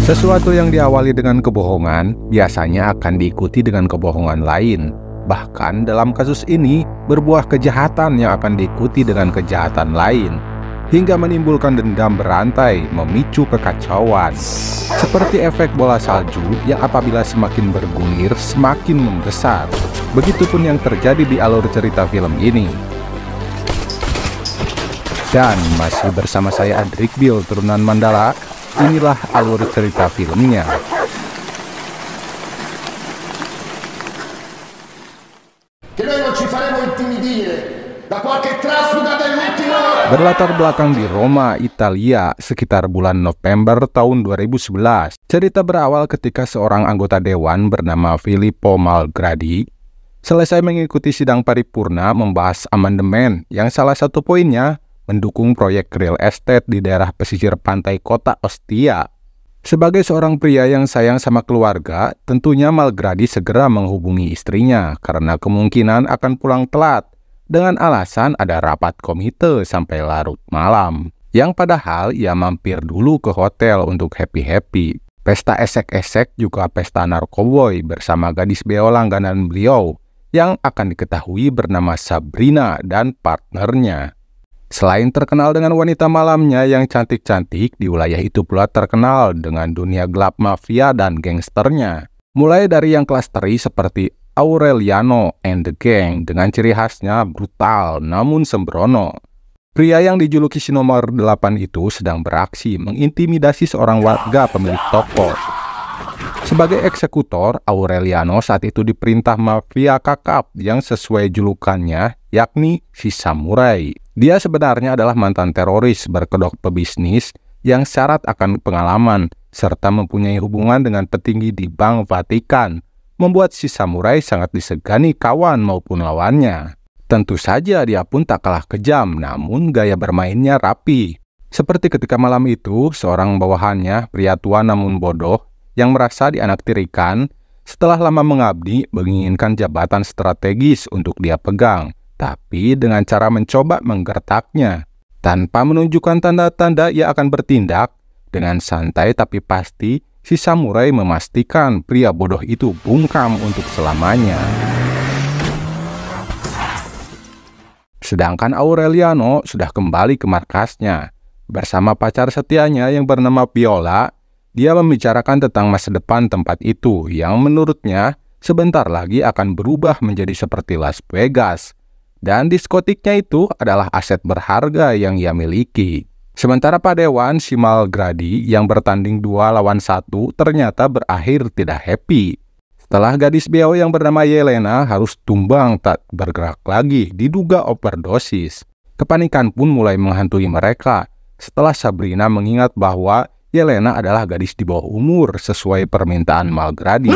Sesuatu yang diawali dengan kebohongan biasanya akan diikuti dengan kebohongan lain. Bahkan dalam kasus ini, berbuah kejahatan yang akan diikuti dengan kejahatan lain, hingga menimbulkan dendam berantai, memicu kekacauan. Seperti efek bola salju yang apabila semakin bergulir, semakin membesar. Begitupun yang terjadi di alur cerita film ini. Dan masih bersama saya Adrik Bill, turunan Mandala. Inilah alur cerita filmnya. Berlatar belakang di Roma, Italia, sekitar bulan November tahun 2011. Cerita berawal ketika seorang anggota dewan bernama Filippo Malgradi selesai mengikuti sidang paripurna membahas amandemen yang salah satu poinnya mendukung proyek real estate di daerah pesisir pantai kota Ostia. Sebagai seorang pria yang sayang sama keluarga, tentunya Malgradi segera menghubungi istrinya karena kemungkinan akan pulang telat dengan alasan ada rapat komite sampai larut malam. Yang padahal ia mampir dulu ke hotel untuk happy-happy. Pesta esek-esek juga pesta narkoboy bersama gadis beo langganan beliau yang akan diketahui bernama Sabrina dan partnernya. Selain terkenal dengan wanita malamnya yang cantik-cantik, di wilayah itu pula terkenal dengan dunia gelap mafia dan gangsternya. Mulai dari yang kelas teri seperti Aureliano and the Gang dengan ciri khasnya brutal namun sembrono. Pria yang dijuluki si nomor 8 itu sedang beraksi mengintimidasi seorang warga pemilik toko. Sebagai eksekutor, Aureliano saat itu diperintah mafia kakap yang sesuai julukannya, yakni si samurai. Dia sebenarnya adalah mantan teroris berkedok pebisnis yang syarat akan pengalaman serta mempunyai hubungan dengan petinggi di Bank Vatikan, membuat si samurai sangat disegani kawan maupun lawannya. Tentu saja dia pun tak kalah kejam, namun gaya bermainnya rapi. Seperti ketika malam itu, seorang bawahannya, pria tua namun bodoh, yang merasa dianaktirikan, setelah lama mengabdi, menginginkan jabatan strategis untuk dia pegang, tapi dengan cara mencoba menggertaknya. Tanpa menunjukkan tanda-tanda ia akan bertindak, dengan santai tapi pasti, si samurai memastikan pria bodoh itu bungkam untuk selamanya. Sedangkan Aureliano sudah kembali ke markasnya. Bersama pacar setianya yang bernama Viola, dia membicarakan tentang masa depan tempat itu yang menurutnya sebentar lagi akan berubah menjadi seperti Las Vegas. Dan diskotiknya itu adalah aset berharga yang ia miliki. Sementara Pak Dewan, si Malgradi yang bertanding 2 lawan 1 ternyata berakhir tidak happy. Setelah gadis beo yang bernama Yelena harus tumbang tak bergerak lagi diduga overdosis. Kepanikan pun mulai menghantui mereka setelah Sabrina mengingat bahwa Yelena adalah gadis di bawah umur sesuai permintaan Malgradi.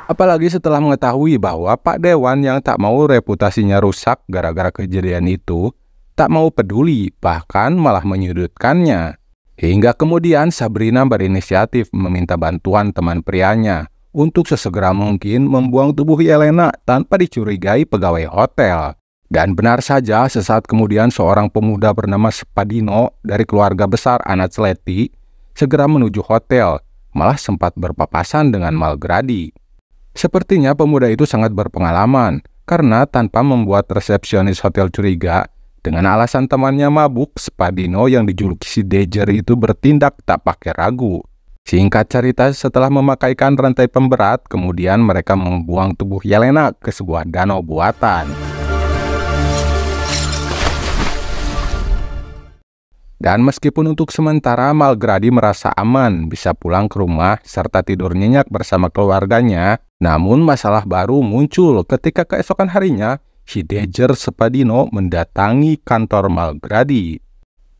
Apalagi setelah mengetahui bahwa Pak Dewan yang tak mau reputasinya rusak gara-gara kejadian itu, tak mau peduli, bahkan malah menyudutkannya. Hingga kemudian Sabrina berinisiatif meminta bantuan teman prianya untuk sesegera mungkin membuang tubuh Yelena tanpa dicurigai pegawai hotel. Dan benar saja, sesaat kemudian seorang pemuda bernama Spadino dari keluarga besar Anacletti segera menuju hotel, malah sempat berpapasan dengan Malgradi. Sepertinya pemuda itu sangat berpengalaman, karena tanpa membuat resepsionis hotel curiga, dengan alasan temannya mabuk, Spadino yang dijuluki si Danger itu bertindak tak pakai ragu. Singkat cerita, setelah memakaikan rantai pemberat, kemudian mereka membuang tubuh Yelena ke sebuah danau buatan. Dan meskipun untuk sementara Malgradi merasa aman bisa pulang ke rumah serta tidur nyenyak bersama keluarganya, namun masalah baru muncul ketika keesokan harinya si Danger Spadino mendatangi kantor Malgradi.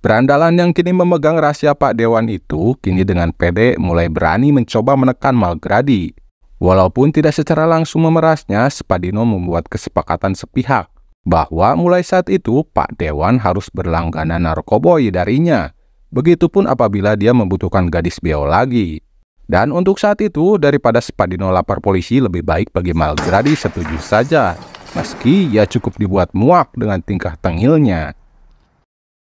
Berandalan yang kini memegang rahasia Pak Dewan itu kini dengan pede mulai berani mencoba menekan Malgradi. Walaupun tidak secara langsung memerasnya, Spadino membuat kesepakatan sepihak bahwa mulai saat itu Pak Dewan harus berlangganan narkoboy darinya. Begitupun apabila dia membutuhkan gadis beo lagi. Dan untuk saat itu, daripada Spadino lapor polisi, lebih baik bagi Malgradi setuju saja. Meski ia cukup dibuat muak dengan tingkah tengilnya.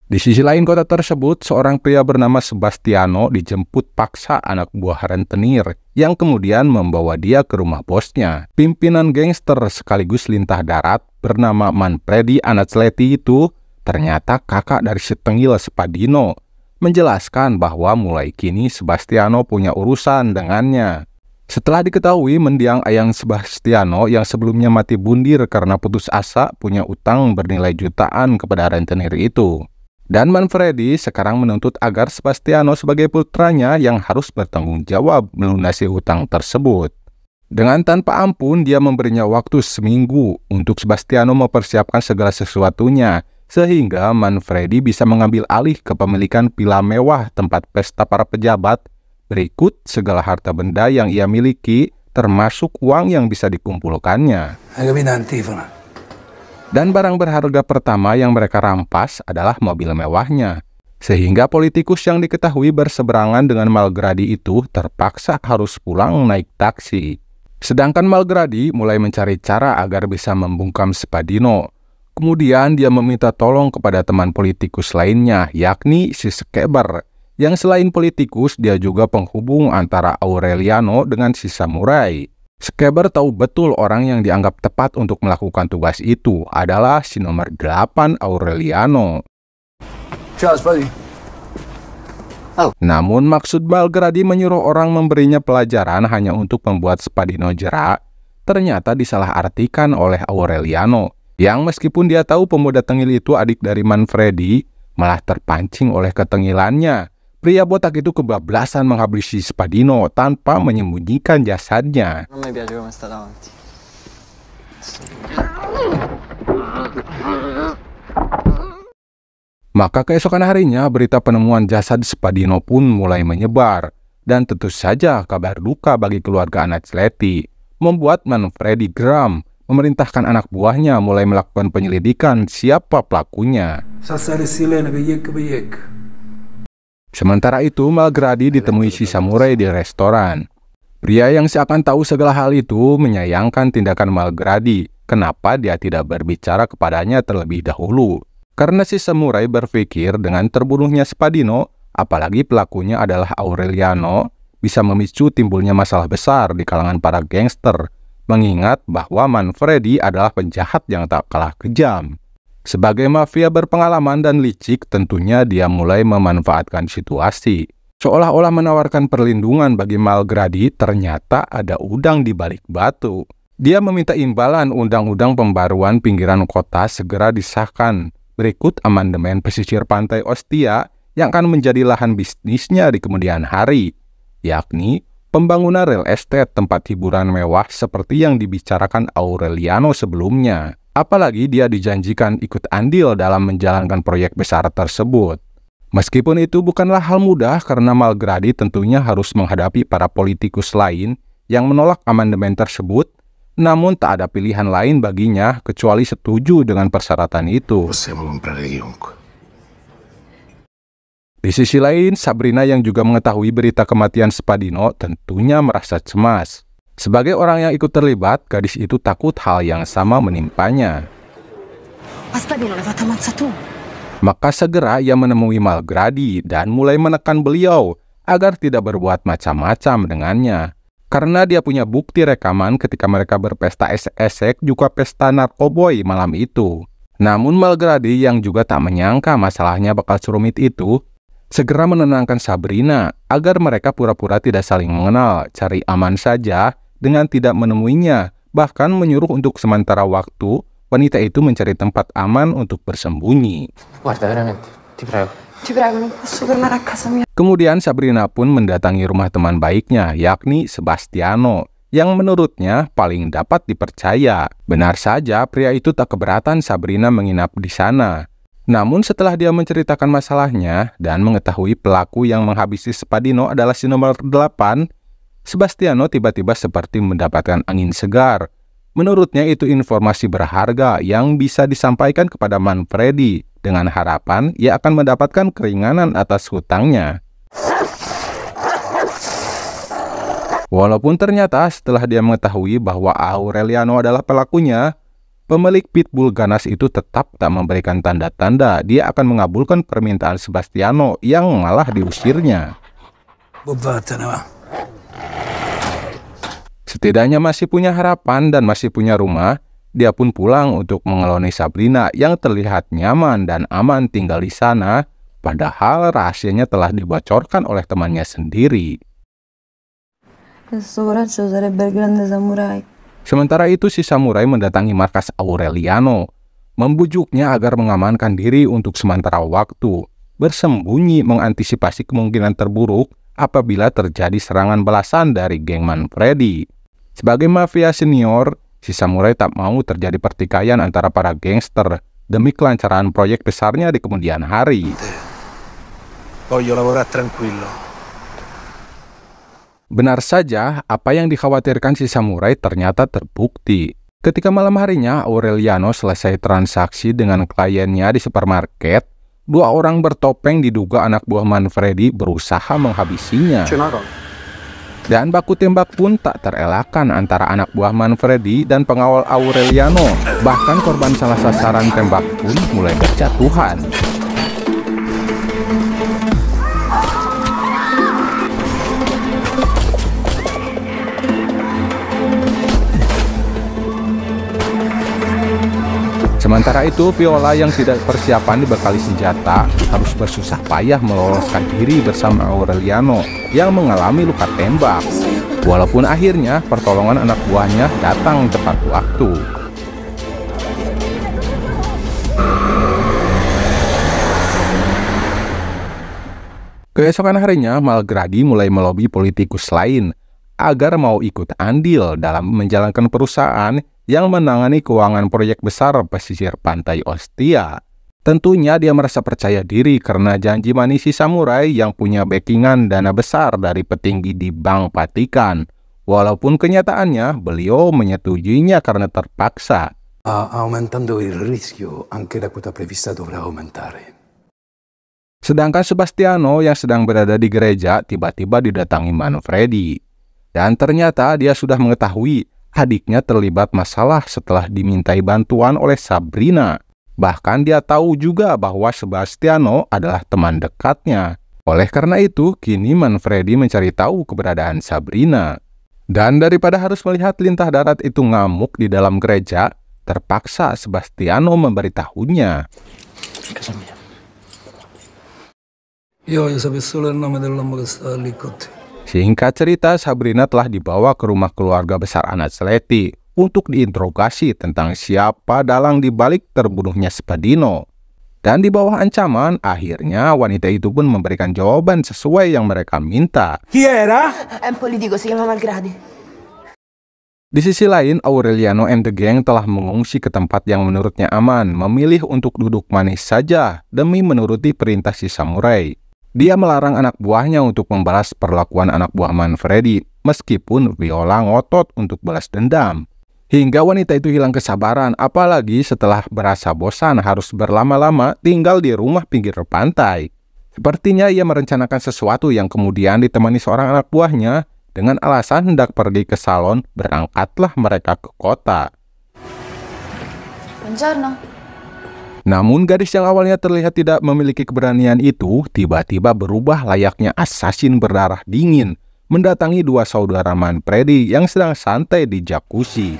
Di sisi lain kota tersebut, seorang pria bernama Sebastiano dijemput paksa anak buah rentenir yang kemudian membawa dia ke rumah bosnya. Pimpinan gangster sekaligus lintah darat bernama Manfredi Anazzletti itu ternyata kakak dari Setengil Spadino, menjelaskan bahwa mulai kini Sebastiano punya urusan dengannya. Setelah diketahui mendiang ayang Sebastiano yang sebelumnya mati bundir karena putus asa punya utang bernilai jutaan kepada rentenir itu. Dan Manfredi sekarang menuntut agar Sebastiano sebagai putranya yang harus bertanggung jawab melunasi hutang tersebut. Dengan tanpa ampun dia memberinya waktu seminggu untuk Sebastiano mempersiapkan segala sesuatunya, sehingga Manfredi bisa mengambil alih kepemilikan villa mewah tempat pesta para pejabat, berikut segala harta benda yang ia miliki, termasuk uang yang bisa dikumpulkannya. Dan barang berharga pertama yang mereka rampas adalah mobil mewahnya, sehingga politikus yang diketahui berseberangan dengan Malgradi itu terpaksa harus pulang naik taksi. Sedangkan Malgradi mulai mencari cara agar bisa membungkam Spadino. Kemudian dia meminta tolong kepada teman politikus lainnya, yakni si Skeber, yang selain politikus dia juga penghubung antara Aureliano dengan si samurai. Skeber tahu betul orang yang dianggap tepat untuk melakukan tugas itu adalah si nomor 8 Aureliano. Namun maksud Malgradi menyuruh orang memberinya pelajaran hanya untuk membuat Spadino jera, ternyata disalahartikan oleh Aureliano, yang meskipun dia tahu pemuda tengil itu adik dari Manfredi, malah terpancing oleh ketengilannya. Pria botak itu kebablasan menghabisi Spadino tanpa menyembunyikan jasadnya. Maka keesokan harinya berita penemuan jasad Spadino pun mulai menyebar. Dan tentu saja kabar duka bagi keluarga Anazzletti membuat Manfredi geram, memerintahkan anak buahnya mulai melakukan penyelidikan siapa pelakunya. Sementara itu, Malgradi ditemui si samurai di restoran. Pria yang seakan tahu segala hal itu menyayangkan tindakan Malgradi. Kenapa dia tidak berbicara kepadanya terlebih dahulu? Karena si samurai berpikir dengan terbunuhnya Spadino, apalagi pelakunya adalah Aureliano, bisa memicu timbulnya masalah besar di kalangan para gangster, mengingat bahwa Manfredi adalah penjahat yang tak kalah kejam. Sebagai mafia berpengalaman dan licik, tentunya dia mulai memanfaatkan situasi. Seolah-olah menawarkan perlindungan bagi Malgradi, ternyata ada udang di balik batu. Dia meminta imbalan undang-undang pembaruan pinggiran kota segera disahkan. Berikut amandemen pesisir pantai Ostia yang akan menjadi lahan bisnisnya di kemudian hari, yakni pembangunan real estate tempat hiburan mewah seperti yang dibicarakan Aureliano sebelumnya. Apalagi dia dijanjikan ikut andil dalam menjalankan proyek besar tersebut. Meskipun itu bukanlah hal mudah karena Malgradi tentunya harus menghadapi para politikus lain yang menolak amandemen tersebut, namun tak ada pilihan lain baginya kecuali setuju dengan persyaratan itu. Di sisi lain, Sabrina yang juga mengetahui berita kematian Spadino tentunya merasa cemas. Sebagai orang yang ikut terlibat, gadis itu takut hal yang sama menimpanya. Maka segera ia menemui Malgradi dan mulai menekan beliau agar tidak berbuat macam-macam dengannya. Karena dia punya bukti rekaman ketika mereka berpesta esek-esek juga pesta narkoboy malam itu. Namun Malgradi yang juga tak menyangka masalahnya bakal serumit itu, segera menenangkan Sabrina agar mereka pura-pura tidak saling mengenal, cari aman saja dengan tidak menemuinya, bahkan menyuruh untuk sementara waktu wanita itu mencari tempat aman untuk bersembunyi. Kemudian Sabrina pun mendatangi rumah teman baiknya, yakni Sebastiano, yang menurutnya paling dapat dipercaya. Benar saja, pria itu tak keberatan Sabrina menginap di sana. Namun setelah dia menceritakan masalahnya dan mengetahui pelaku yang menghabisi Spadino adalah si nomor 8, Sebastiano tiba-tiba seperti mendapatkan angin segar. Menurutnya itu informasi berharga yang bisa disampaikan kepada Manfredi dengan harapan ia akan mendapatkan keringanan atas hutangnya. Walaupun ternyata setelah dia mengetahui bahwa Aureliano adalah pelakunya, pemilik pitbull ganas itu tetap tak memberikan tanda-tanda dia akan mengabulkan permintaan Sebastiano yang malah diusirnya. Setidaknya masih punya harapan dan masih punya rumah, dia pun pulang untuk mengeloni Sabrina yang terlihat nyaman dan aman tinggal di sana, padahal rahasianya telah dibocorkan oleh temannya sendiri. Sementara itu si samurai mendatangi markas Aureliano, membujuknya agar mengamankan diri untuk sementara waktu, bersembunyi mengantisipasi kemungkinan terburuk apabila terjadi serangan balasan dari geng Manfredi. Sebagai mafia senior, si samurai tak mau terjadi pertikaian antara para gangster demi kelancaran proyek besarnya di kemudian hari. Benar saja, apa yang dikhawatirkan si samurai ternyata terbukti. Ketika malam harinya Aureliano selesai transaksi dengan kliennya di supermarket, dua orang bertopeng diduga anak buah Manfredi berusaha menghabisinya. Dan baku tembak pun tak terelakkan antara anak buah Manfredi dan pengawal Aureliano. Bahkan korban salah sasaran tembak pun mulai berjatuhan. Sementara itu, Viola yang tidak persiapan dibekali senjata harus bersusah payah meloloskan diri bersama Aureliano yang mengalami luka tembak. Walaupun akhirnya pertolongan anak buahnya datang tepat waktu. Keesokan harinya, Malgradi mulai melobi politikus lain agar mau ikut andil dalam menjalankan perusahaan yang menangani keuangan proyek besar pesisir pantai Ostia. Tentunya dia merasa percaya diri karena janji manis si samurai yang punya backingan dana besar dari petinggi di Bank Vatikan. Walaupun kenyataannya beliau menyetujuinya karena terpaksa. Aumentando il rischio, anche la quota prevista dovrà aumentare. Sedangkan Sebastiano yang sedang berada di gereja tiba-tiba didatangi Manfredi. Dan ternyata dia sudah mengetahui adiknya terlibat masalah setelah dimintai bantuan oleh Sabrina. Bahkan dia tahu juga bahwa Sebastiano adalah teman dekatnya. Oleh karena itu, kini Manfredi mencari tahu keberadaan Sabrina. Dan daripada harus melihat lintah darat itu ngamuk di dalam gereja, terpaksa Sebastiano memberitahunya. Singkat cerita, Sabrina telah dibawa ke rumah keluarga besar Anacletti untuk diinterogasi tentang siapa dalang dibalik terbunuhnya Spadino. Dan di bawah ancaman, akhirnya wanita itu pun memberikan jawaban sesuai yang mereka minta. Chi era? È un politico, si chiama Malgradi. Di sisi lain, Aureliano and the gang telah mengungsi ke tempat yang menurutnya aman, memilih untuk duduk manis saja demi menuruti perintah si samurai. Dia melarang anak buahnya untuk membalas perlakuan anak buah Manfredi, meskipun Viola ngotot untuk balas dendam. Hingga wanita itu hilang kesabaran, apalagi setelah berasa bosan harus berlama-lama tinggal di rumah pinggir pantai. Sepertinya ia merencanakan sesuatu yang kemudian ditemani seorang anak buahnya. Dengan alasan hendak pergi ke salon, berangkatlah mereka ke kota. Buongiorno. Namun gadis yang awalnya terlihat tidak memiliki keberanian itu tiba-tiba berubah layaknya asasin berdarah dingin, mendatangi dua saudara Manfredi yang sedang santai di jacuzzi.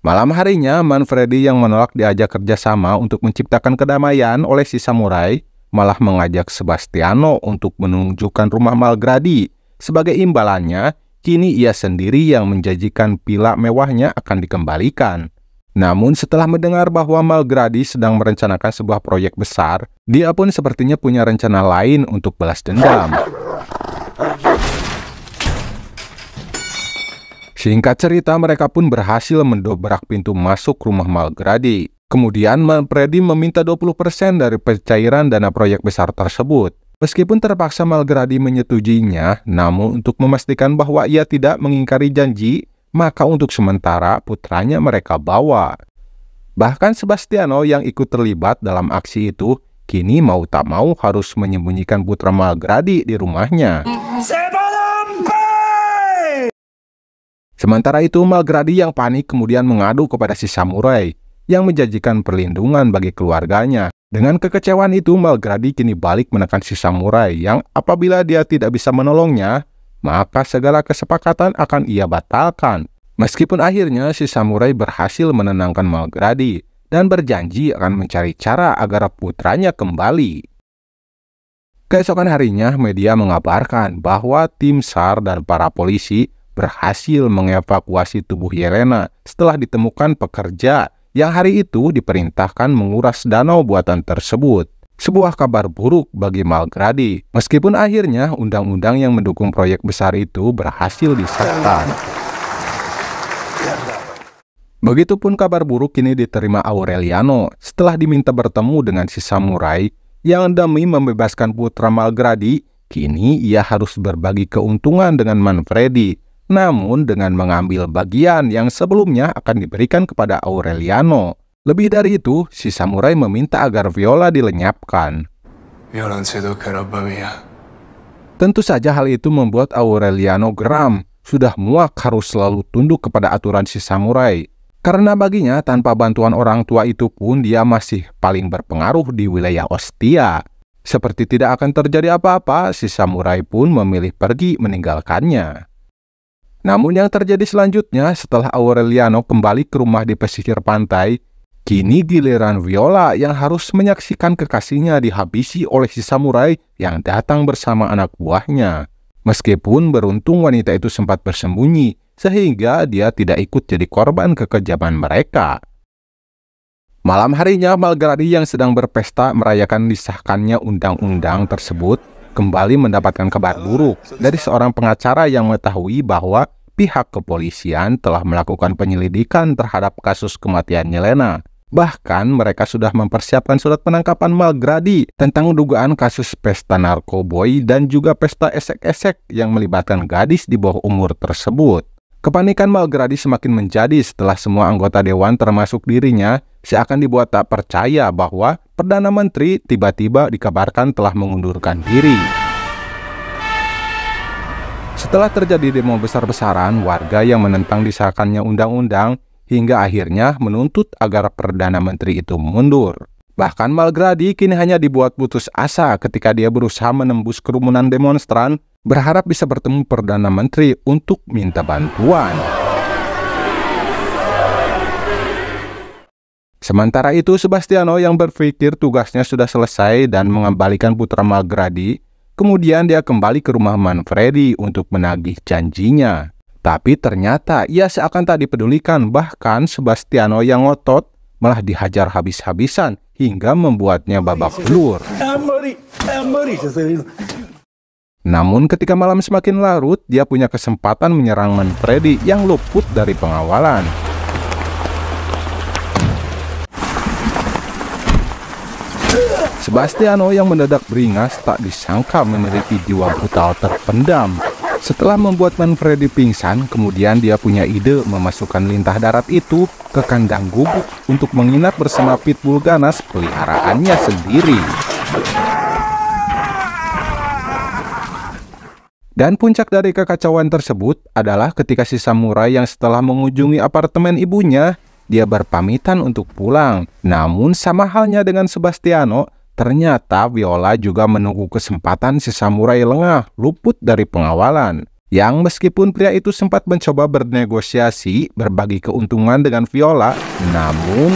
Malam harinya, Manfredi yang menolak diajak kerjasama untuk menciptakan kedamaian oleh si samurai, malah mengajak Sebastiano untuk menunjukkan rumah Malgradi. Sebagai imbalannya, kini ia sendiri yang menjanjikan villa mewahnya akan dikembalikan. Namun setelah mendengar bahwa Malgradi sedang merencanakan sebuah proyek besar, dia pun sepertinya punya rencana lain untuk balas dendam. Singkat cerita, mereka pun berhasil mendobrak pintu masuk rumah Malgradi. Kemudian Manfredi meminta 20% dari pencairan dana proyek besar tersebut. Meskipun terpaksa Malgradi menyetujuinya, namun untuk memastikan bahwa ia tidak mengingkari janji, maka untuk sementara putranya mereka bawa. Bahkan Sebastiano yang ikut terlibat dalam aksi itu, kini mau tak mau harus menyembunyikan putra Malgradi di rumahnya. Sementara itu, Malgrady yang panik kemudian mengadu kepada si samurai yang menjanjikan perlindungan bagi keluarganya. Dengan kekecewaan itu, Malgrady kini balik menekan si samurai yang apabila dia tidak bisa menolongnya, maka segala kesepakatan akan ia batalkan. Meskipun akhirnya si samurai berhasil menenangkan Malgrady dan berjanji akan mencari cara agar putranya kembali. Keesokan harinya, media mengabarkan bahwa tim SAR dan para polisi berhasil mengevakuasi tubuh Yelena setelah ditemukan pekerja yang hari itu diperintahkan menguras danau buatan tersebut. Sebuah kabar buruk bagi Malgrady, meskipun akhirnya undang-undang yang mendukung proyek besar itu berhasil disahkan. Begitupun kabar buruk kini diterima Aureliano setelah diminta bertemu dengan si samurai yang demi membebaskan putra Malgrady. Kini ia harus berbagi keuntungan dengan Manfredi, namun dengan mengambil bagian yang sebelumnya akan diberikan kepada Aureliano. Lebih dari itu, si samurai meminta agar Viola dilenyapkan. Tentu saja hal itu membuat Aureliano geram. Sudah muak harus selalu tunduk kepada aturan si samurai. Karena baginya, tanpa bantuan orang tua itu pun dia masih paling berpengaruh di wilayah Ostia. Seperti tidak akan terjadi apa-apa, si samurai pun memilih pergi meninggalkannya. Namun yang terjadi selanjutnya setelah Aureliano kembali ke rumah di pesisir pantai, kini giliran Viola yang harus menyaksikan kekasihnya dihabisi oleh si samurai yang datang bersama anak buahnya. Meskipun beruntung wanita itu sempat bersembunyi, sehingga dia tidak ikut jadi korban kekejaman mereka. Malam harinya, Malgrady yang sedang berpesta merayakan disahkannya undang-undang tersebut kembali mendapatkan kabar buruk dari seorang pengacara yang mengetahui bahwa pihak kepolisian telah melakukan penyelidikan terhadap kasus kematian Yelena. Bahkan mereka sudah mempersiapkan surat penangkapan Malgrady tentang dugaan kasus pesta narkoboy dan juga pesta esek-esek yang melibatkan gadis di bawah umur tersebut. Kepanikan Malgrady semakin menjadi setelah semua anggota dewan termasuk dirinya seakan dibuat tak percaya bahwa Perdana Menteri tiba-tiba dikabarkan telah mengundurkan diri. Setelah terjadi demo besar-besaran, warga yang menentang disahkannya undang-undang hingga akhirnya menuntut agar Perdana Menteri itu mundur. Bahkan Malgrady kini hanya dibuat putus asa ketika dia berusaha menembus kerumunan demonstran, berharap bisa bertemu Perdana Menteri untuk minta bantuan. Sementara itu, Sebastiano yang berpikir tugasnya sudah selesai dan mengembalikan putra Malgrady, kemudian dia kembali ke rumah Manfredi untuk menagih janjinya. Tapi ternyata ia seakan tak dipedulikan, bahkan Sebastiano yang ngotot malah dihajar habis-habisan hingga membuatnya babak belur. Namun ketika malam semakin larut, dia punya kesempatan menyerang Manfredi yang luput dari pengawalan. Sebastiano yang mendadak beringas tak disangka memiliki jiwa brutal terpendam. Setelah membuat Manfredi pingsan, kemudian dia punya ide memasukkan lintah darat itu ke kandang gubuk untuk menginap bersama pitbull ganas peliharaannya sendiri. Dan puncak dari kekacauan tersebut adalah ketika si samurai yang setelah mengunjungi apartemen ibunya, dia berpamitan untuk pulang. Namun sama halnya dengan Sebastiano, ternyata Viola juga menunggu kesempatan si samurai lengah luput dari pengawalan. Yang meskipun pria itu sempat mencoba bernegosiasi berbagi keuntungan dengan Viola, namun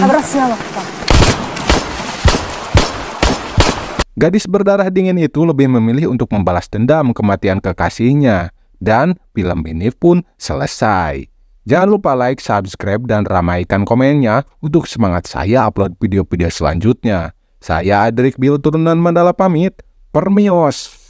gadis berdarah dingin itu lebih memilih untuk membalas dendam kematian kekasihnya. Dan film ini pun selesai. Jangan lupa like, subscribe, dan ramaikan komennya untuk semangat saya upload video-video selanjutnya. Saya Adrik Bil Turunan Mandala pamit, permios.